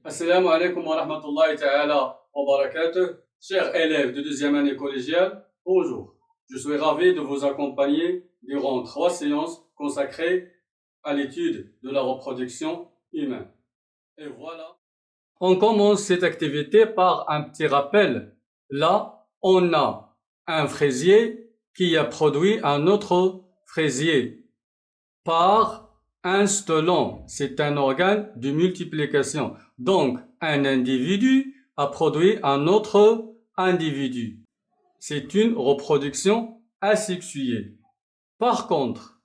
Assalamu alaikum wa rahmatullahi ta'ala wa barakatuh. Chers élèves de deuxième année collégiale, bonjour. Je suis ravi de vous accompagner durant 3 séances consacrées à l'étude de la reproduction humaine. Et voilà. On commence cette activité par un petit rappel. Là, on a un fraisier qui a produit un autre fraisier par un stolon. C'est un organe de multiplication. Donc, un individu a produit un autre individu. C'est une reproduction asexuée. Par contre,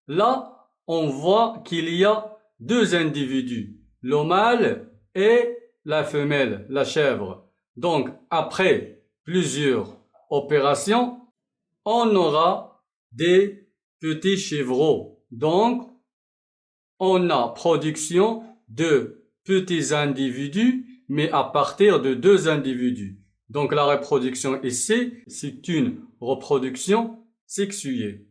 là, on voit qu'il y a deux individus, le mâle et la femelle, la chèvre. Donc, après plusieurs opérations, on aura des petits chevreaux. Donc, on a production de petits individus, mais à partir de deux individus. Donc, la reproduction ici, c'est une reproduction sexuée.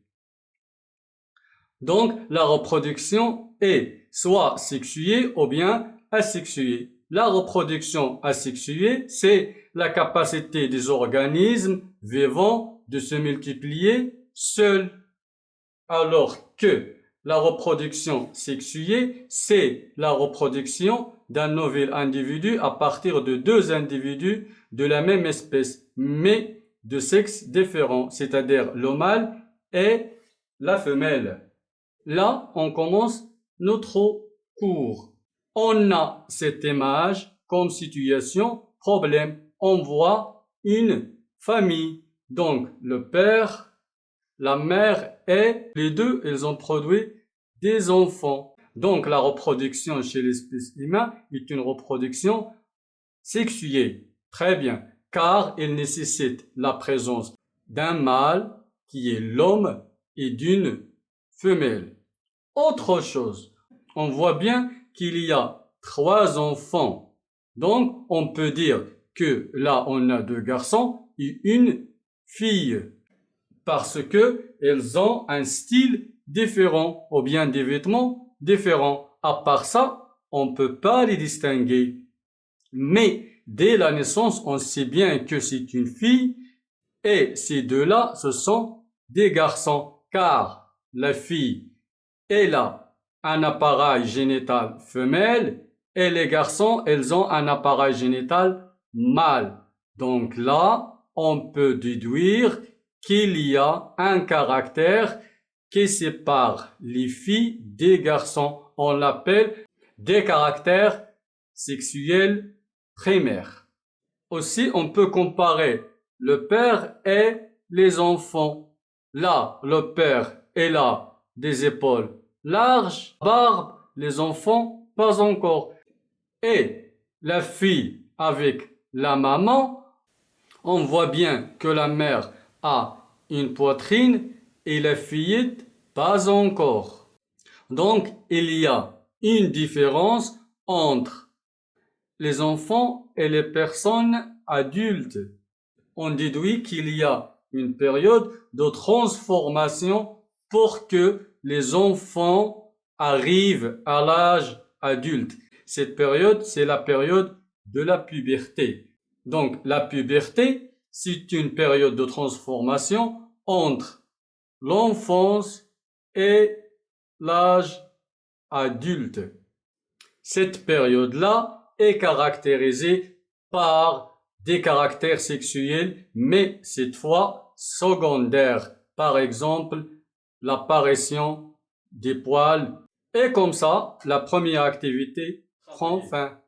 Donc, la reproduction est soit sexuée ou bien asexuée. La reproduction asexuée, c'est la capacité des organismes vivants de se multiplier seuls. Alors que la reproduction sexuée, c'est la reproduction d'un nouvel individu à partir de deux individus de la même espèce, mais de sexe différent, c'est-à-dire le mâle et la femelle. Là, on commence notre cours. On a cette image comme situation, problème. On voit une famille. Donc, le père, la mère et les deux, ils ont produit des enfants. Donc, la reproduction chez l'espèce humaine est une reproduction sexuée. Très bien. Car elle nécessite la présence d'un mâle qui est l'homme et d'une femelle. Autre chose, on voit bien qu'il y a 3 enfants. Donc, on peut dire que là, on a 2 garçons et une fille. Parce que elles ont un style différent ou bien des vêtements différents. À part ça, on ne peut pas les distinguer. Mais dès la naissance, on sait bien que c'est une fille et ces deux-là, ce sont des garçons, car la fille, elle a un appareil génital femelle et les garçons, elles ont un appareil génital mâle. Donc là, on peut déduire qu'il y a un caractère qui sépare les filles des garçons. On l'appelle des caractères sexuels primaires. Aussi, on peut comparer le père et les enfants. Là, le père, il a des épaules larges, barbe, les enfants, pas encore. Et la fille avec la maman, on voit bien que la mère a une poitrine et la fillette, pas encore. Donc, il y a une différence entre les enfants et les personnes adultes. On déduit qu'il y a une période de transformation pour que les enfants arrivent à l'âge adulte. Cette période, c'est la période de la puberté. Donc, la puberté, c'est une période de transformation entre l'enfance et l'âge adulte. Cette période-là est caractérisée par des caractères sexuels, mais cette fois secondaires. Par exemple, l'apparition des poils. Et comme ça, la première activité prend fin.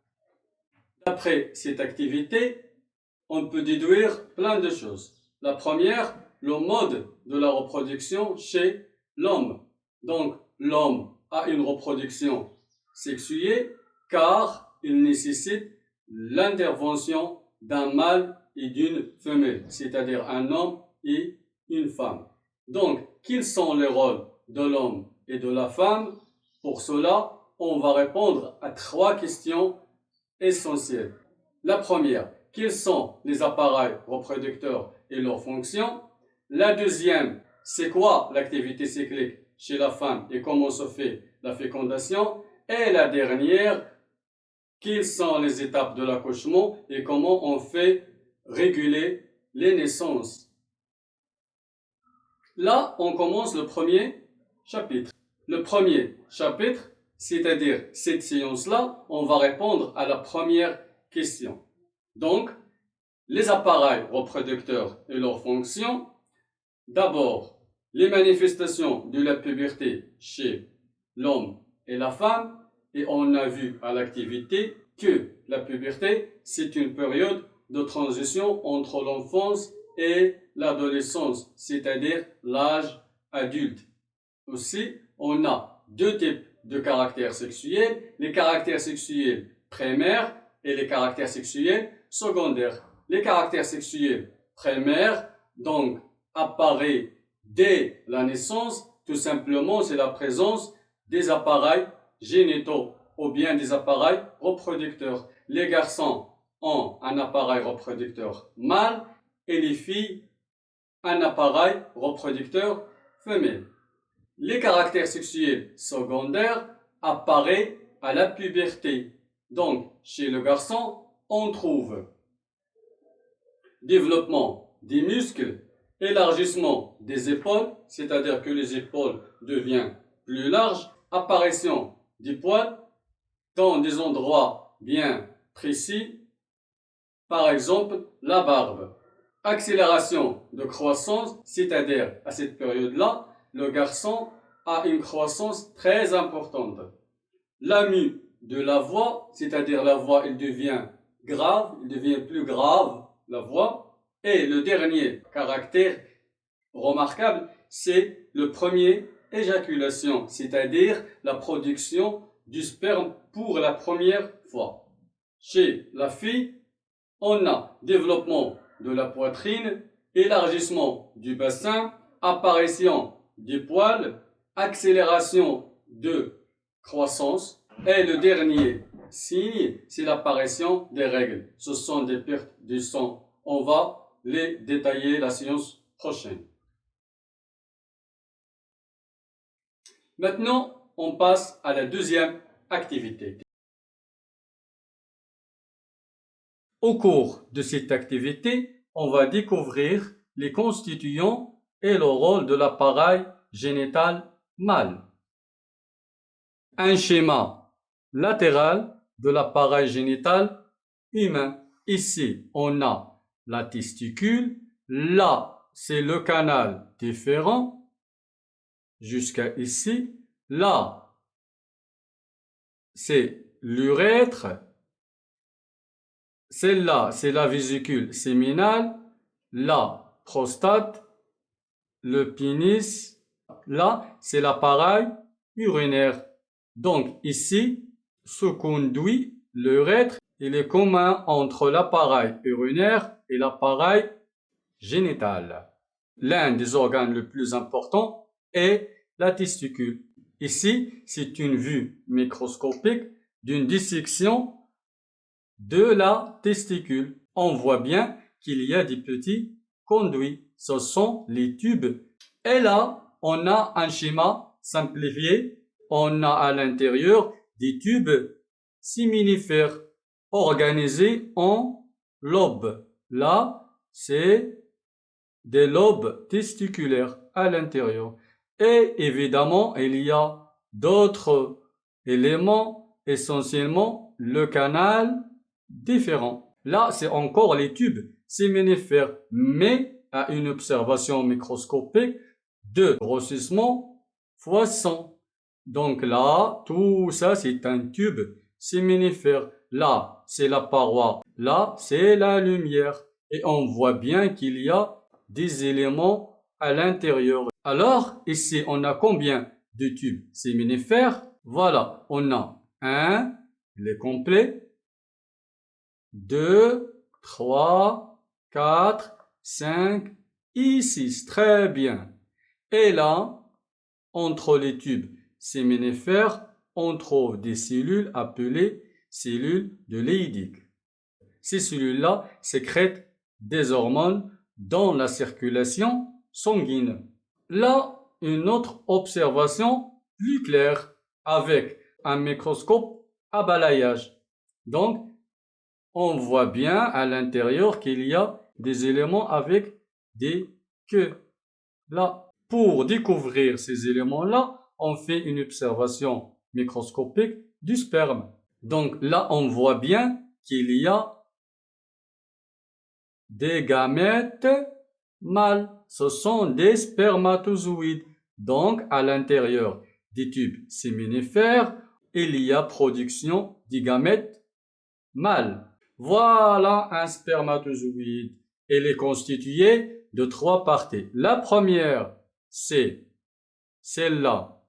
Après cette activité, on peut déduire plein de choses. La première, le mode de la reproduction chez l'homme. Donc, l'homme a une reproduction sexuée car il nécessite l'intervention d'un mâle et d'une femelle, c'est-à-dire un homme et une femme. Donc, quels sont les rôles de l'homme et de la femme? Pour cela, on va répondre à 3 questions essentielles. La première, quels sont les appareils reproducteurs et leurs fonctions? La deuxième, c'est quoi l'activité cyclique chez la femme et comment se fait la fécondation? Et la dernière, quelles sont les étapes de l'accouchement et comment on fait réguler les naissances. Là, on commence le premier chapitre. Le premier chapitre, c'est-à-dire cette séance-là, on va répondre à la première question. Donc, les appareils reproducteurs et leurs fonctions. D'abord, les manifestations de la puberté chez l'homme et la femme. Et on a vu à l'activité que la puberté, c'est une période de transition entre l'enfance et l'adolescence, c'est-à-dire l'âge adulte. Aussi, on a deux types de caractères sexuels, les caractères sexuels primaires et les caractères sexuels secondaires. Les caractères sexuels primaires, donc, apparaissent dès la naissance. Tout simplement, c'est la présence des appareils génitaux ou bien des appareils reproducteurs. Les garçons ont un appareil reproducteur mâle et les filles un appareil reproducteur femelle. Les caractères sexuels secondaires apparaissent à la puberté. Donc, chez le garçon, on trouve développement des muscles, élargissement des épaules, c'est-à-dire que les épaules deviennent plus larges, apparition des poils dans des endroits bien précis, par exemple la barbe. Accélération de croissance, c'est-à-dire à cette période-là, le garçon a une croissance très importante. La mue de la voix, c'est-à-dire la voix, elle devient grave, elle devient plus grave, la voix. Et le dernier caractère remarquable, c'est le premier éjaculation, c'est-à-dire la production du sperme pour la première fois. Chez la fille, on a développement de la poitrine, élargissement du bassin, apparition des poils, accélération de croissance et le dernier signe, c'est l'apparition des règles. Ce sont des pertes du sang. On va les détailler la séance prochaine. Maintenant, on passe à la deuxième activité. Au cours de cette activité, on va découvrir les constituants et le rôle de l'appareil génital mâle. Un schéma latéral de l'appareil génital humain. Ici, on a la testicule. Là, c'est le canal déférent jusqu'à ici. Là, c'est l'urètre. Celle-là, c'est la vésicule séminale. La prostate, le pénis. Là, c'est l'appareil urinaire. Donc, ici, ce conduit, l'urètre, il est commun entre l'appareil urinaire et l'appareil génital. L'un des organes les plus importants est la testicule. Ici, c'est une vue microscopique d'une dissection de la testicule. On voit bien qu'il y a des petits conduits. Ce sont les tubes. Et là, on a un schéma simplifié. On a à l'intérieur des tubes séminifères organisés en lobes. Là, c'est des lobes testiculaires à l'intérieur. Et évidemment, il y a d'autres éléments, essentiellement le canal différent. Là, c'est encore les tubes séminifères, mais à une observation microscopique de grossissement fois 100. Donc là, tout ça, c'est un tube séminifère. Là, c'est la paroi. Là, c'est la lumière. Et on voit bien qu'il y a des éléments à l'intérieur. Alors, ici, on a combien de tubes séminifères? Voilà, on a un, il est complet, 2, 3, 4, 5 et 6. Très bien. Et là, entre les tubes séminifères, on trouve des cellules appelées cellules de Leydig. Ces cellules-là sécrètent des hormones dans la circulation sanguine. Là, une autre observation plus claire avec un microscope à balayage. Donc, on voit bien à l'intérieur qu'il y a des éléments avec des queues. Là, pour découvrir ces éléments-là, on fait une observation microscopique du sperme. Donc là, on voit bien qu'il y a des gamètes mâles. Ce sont des spermatozoïdes. Donc, à l'intérieur des tubes séminifères, il y a production des gamètes mâles. Voilà un spermatozoïde. Il est constitué de 3 parties. La première, c'est celle-là.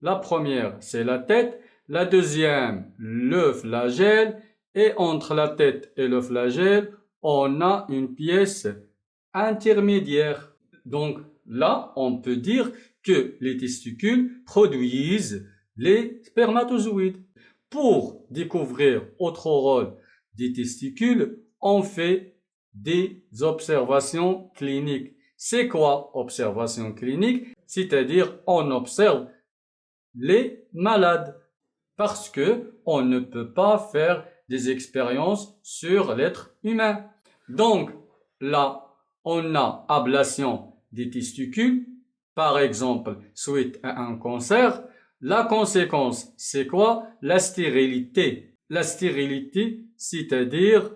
La première, c'est la tête. La deuxième, le flagelle. Et entre la tête et le flagelle, on a une pièce intermédiaire. Donc là, on peut dire que les testicules produisent les spermatozoïdes. Pour découvrir autre rôle des testicules, on fait des observations cliniques. C'est quoi observation clinique? C'est-à-dire on observe les malades parce que on ne peut pas faire des expériences sur l'être humain. Donc là, on a ablation des testicules, par exemple, suite à un cancer. La conséquence, c'est quoi? La stérilité. La stérilité, c'est-à-dire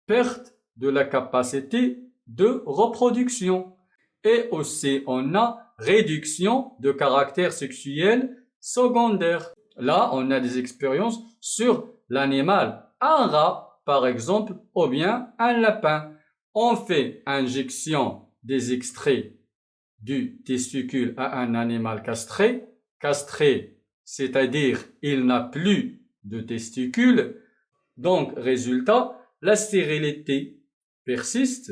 perte de la capacité de reproduction. Et aussi, on a réduction de caractère sexuel secondaire. Là, on a des expériences sur l'animal. Un rat, par exemple, ou bien un lapin. On fait injection des extraits du testicule à un animal castré. Castré, c'est-à-dire il n'a plus de testicules. Donc, résultat, la stérilité persiste,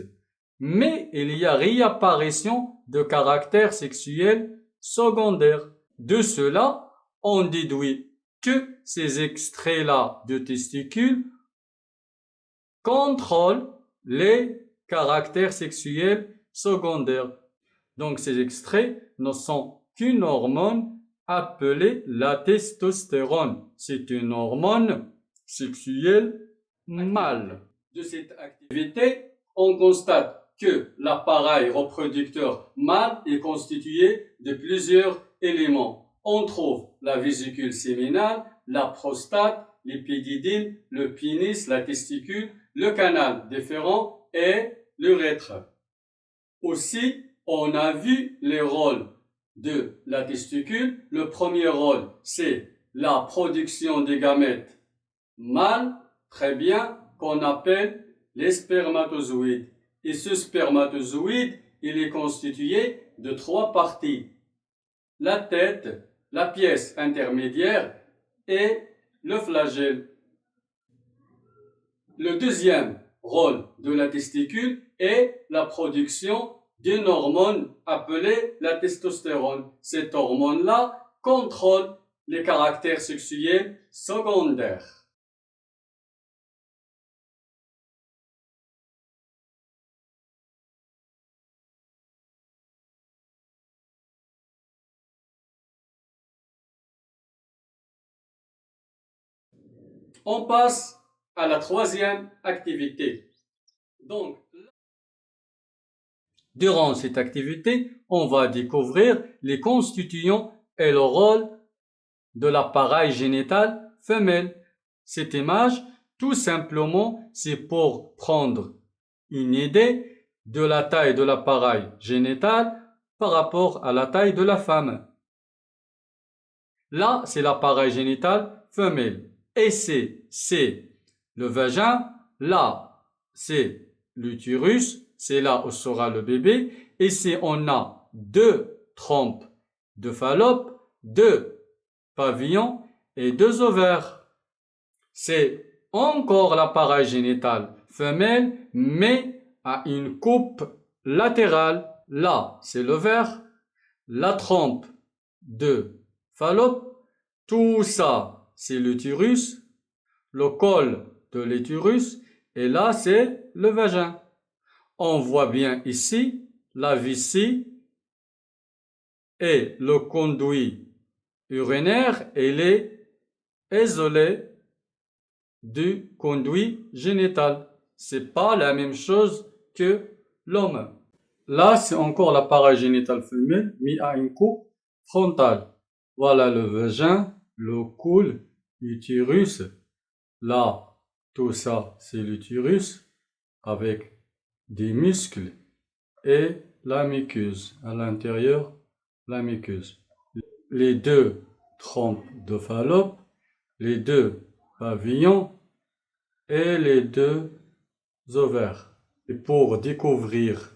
mais il y a réapparition de caractère sexuel secondaire. De cela, on déduit que ces extraits-là de testicules contrôlent les caractères sexuels secondaires. Donc ces extraits ne sont qu'une hormone appelée la testostérone. C'est une hormone sexuelle mâle. De cette activité, on constate que l'appareil reproducteur mâle est constitué de plusieurs éléments. On trouve la vésicule séminale, la prostate, l'épididyme, le pénis, la testicule, le canal déférent et l'urètre. Aussi, on a vu les rôles de la testicule. Le premier rôle, c'est la production des gamètes mâles, très bien, qu'on appelle les spermatozoïdes. Et ce spermatozoïde, il est constitué de 3 parties. La tête, la pièce intermédiaire et le flagelle. Le deuxième rôle de la testicule est la production d'une hormone appelée la testostérone. Cette hormone-là contrôle les caractères sexuels secondaires. On passe à la troisième activité. Donc, durant cette activité, on va découvrir les constituants et le rôle de l'appareil génital femelle. Cette image, tout simplement, c'est pour prendre une idée de la taille de l'appareil génital par rapport à la taille de la femme. Là, c'est l'appareil génital femelle. Et c'est le vagin. Là, c'est l'utérus. C'est là où sera le bébé. Ici, on a 2 trompes de Fallope, 2 pavillons et 2 ovaires. C'est encore l'appareil génital femelle, mais à une coupe latérale. Là, c'est l'ovaire, la trompe de Fallope. Tout ça, c'est l'utérus, le col de l'utérus, et là, c'est le vagin. On voit bien ici la vessie et le conduit urinaire, il est isolé du conduit génital. C'est pas la même chose que l'homme. Là, c'est encore l'appareil génital femelle mis à une coupe frontale. Voilà le vagin, le col, l'utérus. Là, tout ça, c'est l'utérus avec des muscles et la muqueuse. À l'intérieur, la muqueuse. Les deux trompes de Fallope, les deux pavillons et les deux ovaires. Et pour découvrir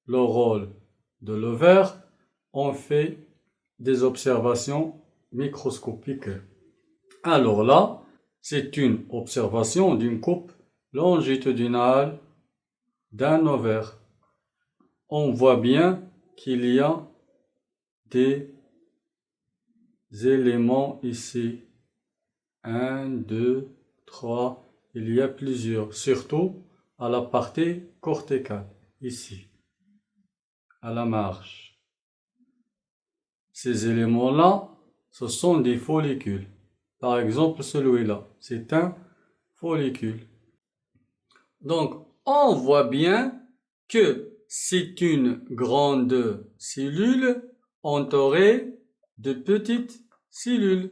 le rôle de l'ovaire, on fait des observations microscopiques. Alors là, c'est une observation d'une coupe longitudinale d'un ovaire. On voit bien qu'il y a des éléments ici. 1, 2, 3, il y a plusieurs, surtout à la partie corticale, ici, à la marge. Ces éléments-là, ce sont des follicules. Par exemple, celui-là, c'est un follicule. Donc, on voit bien que c'est une grande cellule entourée de petites cellules.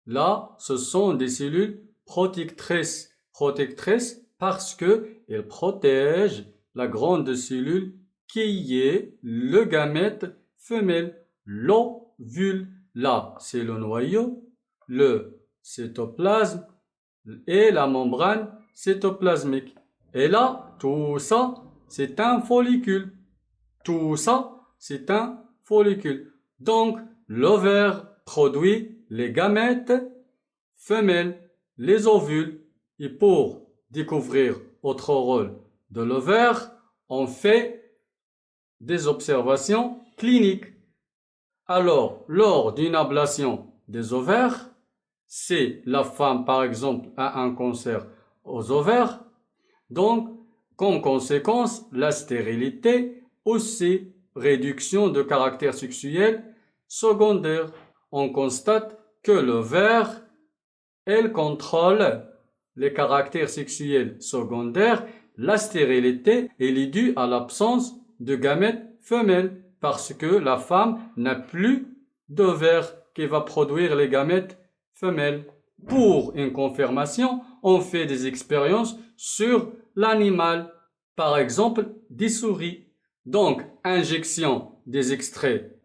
Là, ce sont des cellules protectrices. Protectrices parce qu'elles protègent la grande cellule qui est le gamète femelle, l'ovule. Là, c'est le noyau, le cytoplasme et la membrane cytoplasmique. Et là, tout ça, c'est un follicule. Tout ça, c'est un follicule. Donc, l'ovaire produit les gamètes femelles, les ovules. Et pour découvrir autre rôle de l'ovaire, on fait des observations cliniques. Alors, lors d'une ablation des ovaires, si la femme, par exemple, a un cancer aux ovaires, donc, comme conséquence, la stérilité, aussi réduction de caractère sexuel secondaire. On constate que l'ovaire, elle contrôle les caractères sexuels secondaires. La stérilité, elle est due à l'absence de gamètes femelles parce que la femme n'a plus d'ovaire qui va produire les gamètes femelles. Pour une confirmation, on fait des expériences sur l'animal, par exemple des souris. Donc, injection des extraits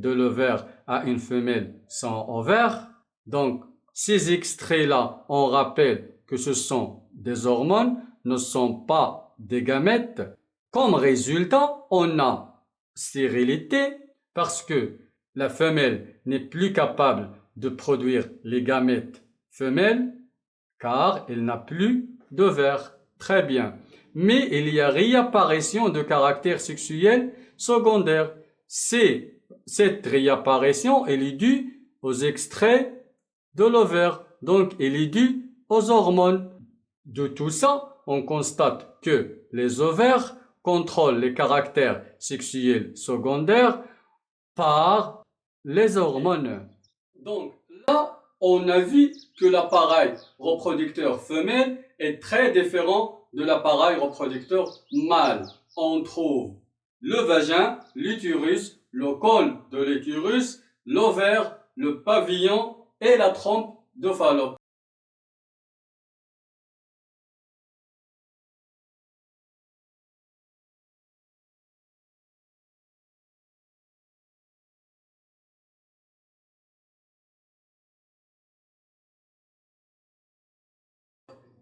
de l'ovaire à une femelle sans ovaire. Donc, ces extraits-là, on rappelle que ce sont des hormones, ne sont pas des gamètes. Comme résultat, on a stérilité parce que la femelle n'est plus capable de produire les gamètes femelles car elle n'a plus d'ovaire. Très bien. Mais il y a réapparition de caractère sexuel secondaire. Cette réapparition, elle est due aux extraits de l'ovaire. Donc, elle est due aux hormones. De tout ça, on constate que les ovaires contrôlent les caractères sexuels secondaires par les hormones. Donc, là, on a vu que l'appareil reproducteur femelle est très différent de l'appareil reproducteur mâle. On trouve le vagin, l'utérus, le col de l'utérus, l'ovaire, le pavillon et la trompe de Fallope.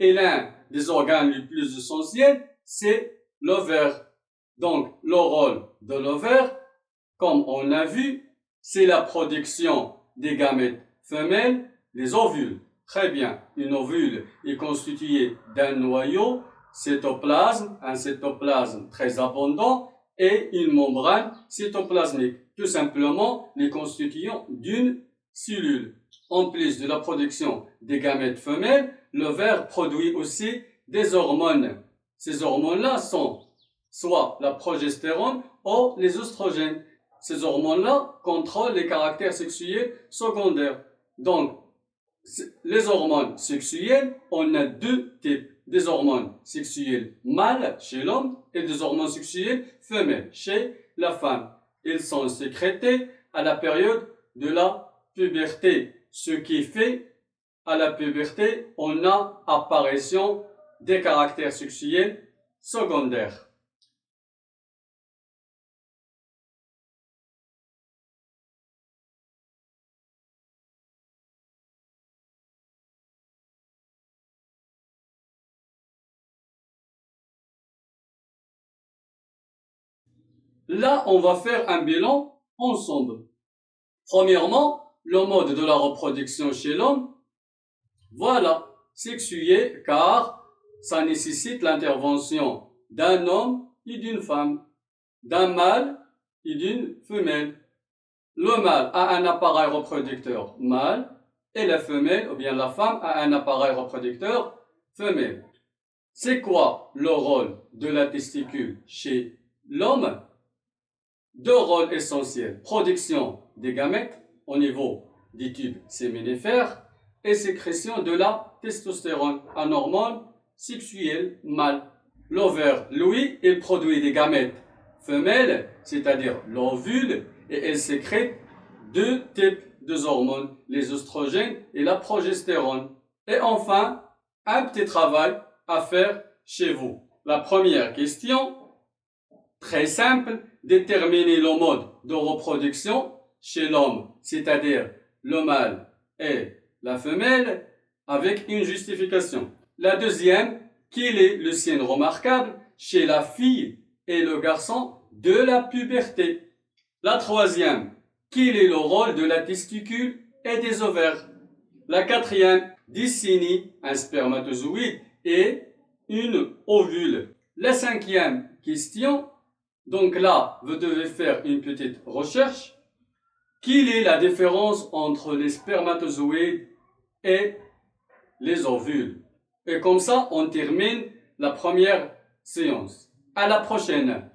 Et l'un des organes les plus essentiels, c'est l'ovaire. Donc, le rôle de l'ovaire, comme on a vu, c'est la production des gamètes femelles, les ovules. Très bien. Une ovule est constituée d'un noyau, un cytoplasme très abondant et une membrane cytoplasmique. Tout simplement, les constituants d'une cellule. En plus de la production des gamètes femelles, l'ovaire produit aussi des hormones. Ces hormones-là sont soit la progestérone ou les oestrogènes. Ces hormones-là contrôlent les caractères sexuels secondaires. Donc, Les hormones sexuelles, on a deux types. Des hormones sexuelles mâles chez l'homme et des hormones sexuelles femelles chez la femme. Ils sont sécrétés à la période de la puberté, ce qui fait à la puberté, on a apparition des caractères sexuels secondaires. Là, on va faire un bilan ensemble. Premièrement, le mode de la reproduction chez l'homme, voilà, sexué car ça nécessite l'intervention d'un homme et d'une femme, d'un mâle et d'une femelle. Le mâle a un appareil reproducteur mâle et la femelle, ou bien la femme, a un appareil reproducteur femelle. C'est quoi le rôle de la testicule chez l'homme? Deux rôles essentiels. Production des gamètes au niveau des tubes séminifères et sécrétion de la testostérone, un hormone sexuelle mâle. L'ovaire, lui, il produit des gamètes femelles, c'est-à-dire l'ovule, et elle sécrète deux types de hormones, les oestrogènes et la progestérone. Et enfin, un petit travail à faire chez vous. La première question, très simple, déterminer le mode de reproduction chez l'homme, c'est-à-dire le mâle et la femelle, avec une justification. La deuxième, quel est le signe remarquable chez la fille et le garçon de la puberté. La troisième, quel est le rôle de la testicule et des ovaires. La quatrième, définit un spermatozoïde et une ovule. La cinquième question, donc là, vous devez faire une petite recherche. Quelle est la différence entre les spermatozoïdes et les ovules? Et comme ça, on termine la première séance. À la prochaine.